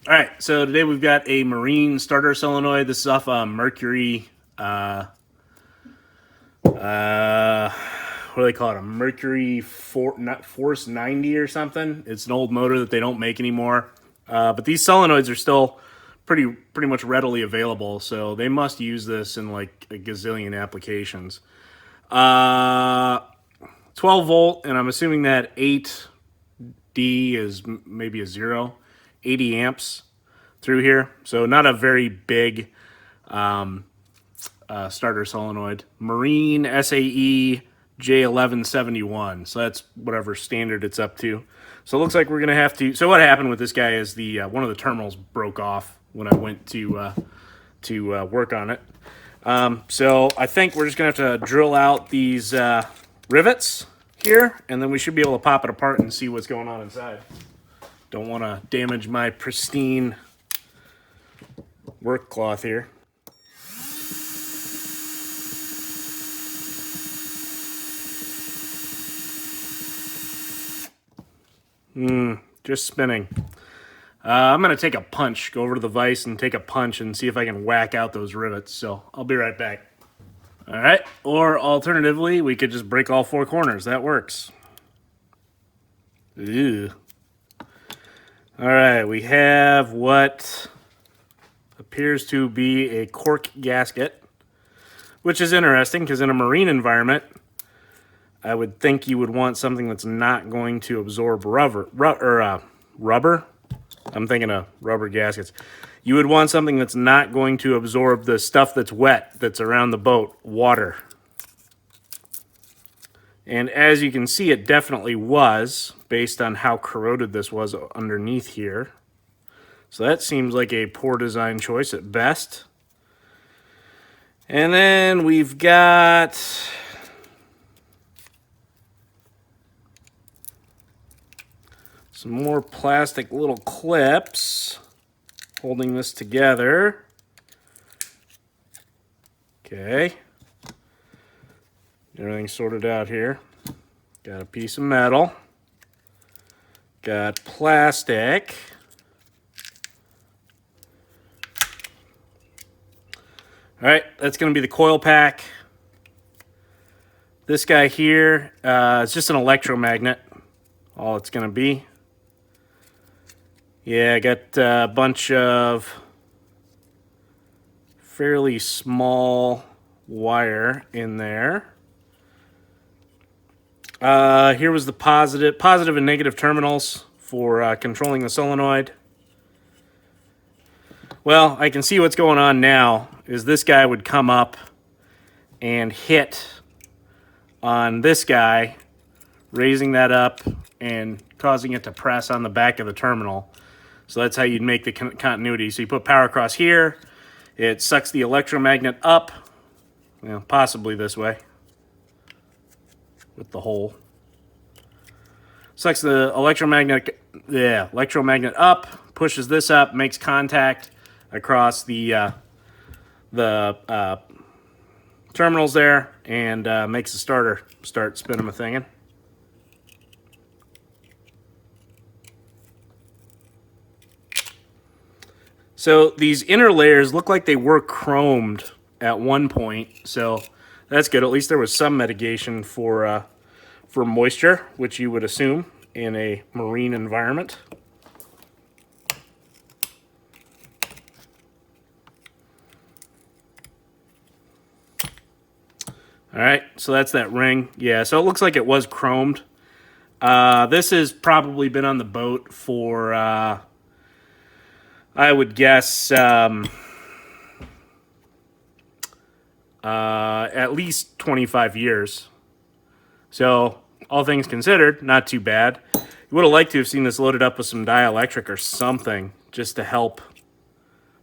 All right, so today we've got a marine starter solenoid. This is off a Mercury. What do they call it? A Mercury Force 90 or something. It's an old motor that they don't make anymore. But these solenoids are still pretty much readily available, so they must use this in like a gazillion applications. 12 volt, and I'm assuming that 8D is maybe a 80 amps through here. So not a very big starter solenoid. Marine SAE J1171. So that's whatever standard it's up to. So it looks like we're going to have to... So what happened with this guy is the one of the terminals broke off when I went to work on it. So I think we're just going to have to drill out these rivets here, and then we should be able to pop it apart and see what's going on inside. Don't want to damage my pristine work cloth here. Just spinning. I'm going to take a punch, go over to the vise and take a punch and see if I can whack out those rivets. So I'll be right back. All right. Or alternatively, we could just break all four corners. That works. Ew. All right. We have what appears to be a cork gasket, which is interesting because in a marine environment, I would think you would want something that's not going to absorb rubber. I'm thinking of rubber gaskets. You would want something that's not going to absorb the stuff that's wet that's around the boat, water. And as you can see, it definitely was, based on how corroded this was underneath here. So that seems like a poor design choice at best. And then we've got... some more plastic little clips holding this together. Okay. Everything's sorted out here. Got a piece of metal. Got plastic. All right, that's going to be the coil pack. This guy here is just an electromagnet. All it's going to be. Yeah, I got a bunch of fairly small wire in there. Here was the positive and negative terminals for controlling the solenoid. Well, I can see what's going on now is this guy would come up and hit on this guy, raising that up and causing it to press on the back of the terminal. So that's how you'd make the continuity. So you put power across here, it sucks the electromagnet up, possibly this way with the hole. Sucks the electromagnet up, pushes this up, makes contact across the terminals there, and makes the starter start spinning the thing in. So these inner layers look like they were chromed at one point, so that's good. At least there was some mitigation for moisture, which you would assume in a marine environment. All right, so that's that ring. Yeah, so it looks like it was chromed. This has probably been on the boat for... I would guess at least 25 years. So, all things considered, not too bad. You would have liked to have seen this loaded up with some dielectric or something just to help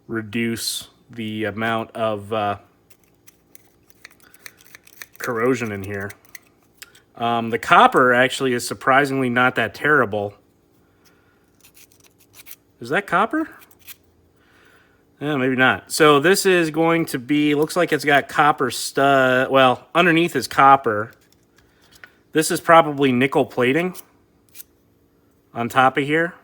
reduce the amount of corrosion in here. The copper actually is surprisingly not that terrible. Is that copper? Yeah, maybe not. So this is going to be, looks like it's got copper stud. Well, underneath is copper. This is probably nickel plating on top of here.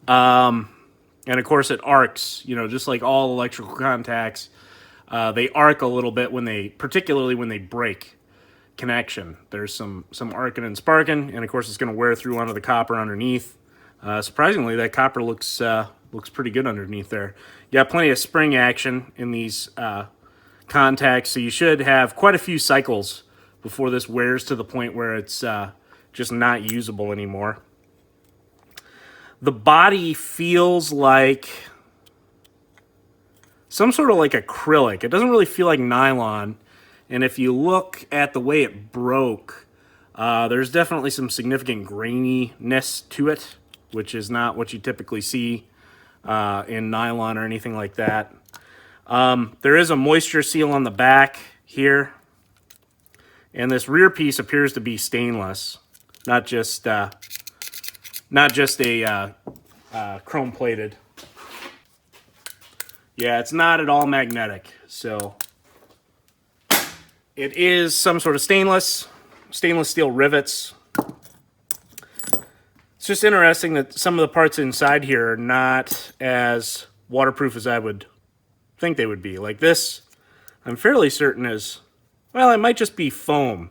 And of course it arcs, just like all electrical contacts. They arc a little bit particularly when they break connection. There's some arcing and sparking, and of course it's going to wear through onto the copper underneath. Surprisingly, that copper looks pretty good underneath there. You got plenty of spring action in these contacts, so you should have quite a few cycles before this wears to the point where it's just not usable anymore. The body feels like some sort of like acrylic. It doesn't really feel like nylon. And if you look at the way it broke, there's definitely some significant graininess to it, which is not what you typically see in nylon or anything like that. There is a moisture seal on the back here. And this rear piece appears to be stainless, not just a chrome plated. Yeah, it's not at all magnetic, so it is some sort of stainless steel rivets. It's just interesting that some of the parts inside here are not as waterproof as I would think they would be. Like this, I'm fairly certain is, well, it might just be foam.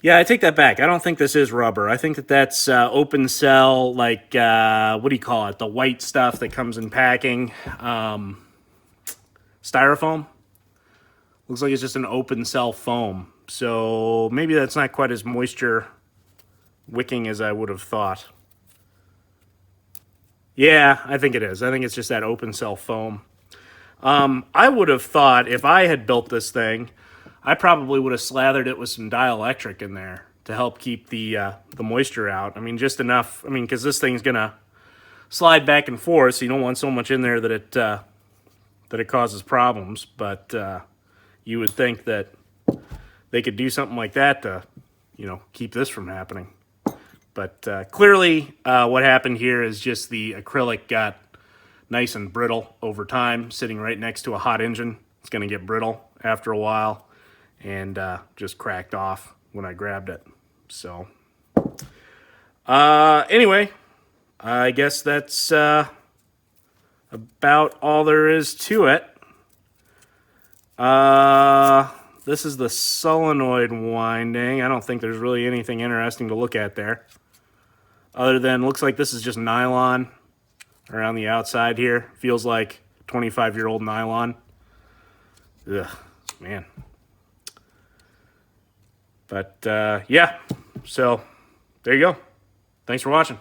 Yeah, I take that back. I don't think this is rubber. I think that's open cell, like, what do you call it? The white stuff that comes in packing. Styrofoam. Looks like it's just an open cell foam. So maybe that's not quite as moisture wicking as I would have thought. Yeah, I think it is. I think it's just that open cell foam. I would have thought if I had built this thing, I probably would have slathered it with some dielectric in there to help keep the moisture out. I mean, just enough. I mean, because this thing's gonna slide back and forth, so you don't want so much in there that it causes problems. But you would think that they could do something like that to, keep this from happening. But clearly, what happened here is just the acrylic got nice and brittle over time, sitting right next to a hot engine. It's gonna get brittle after a while. And just cracked off when I grabbed it. So, anyway, I guess that's about all there is to it. This is the solenoid winding. I don't think there's really anything interesting to look at there. Other than, looks like this is just nylon around the outside here. Feels like 25-year-old nylon. Ugh, man. But, yeah, so there you go. Thanks for watching.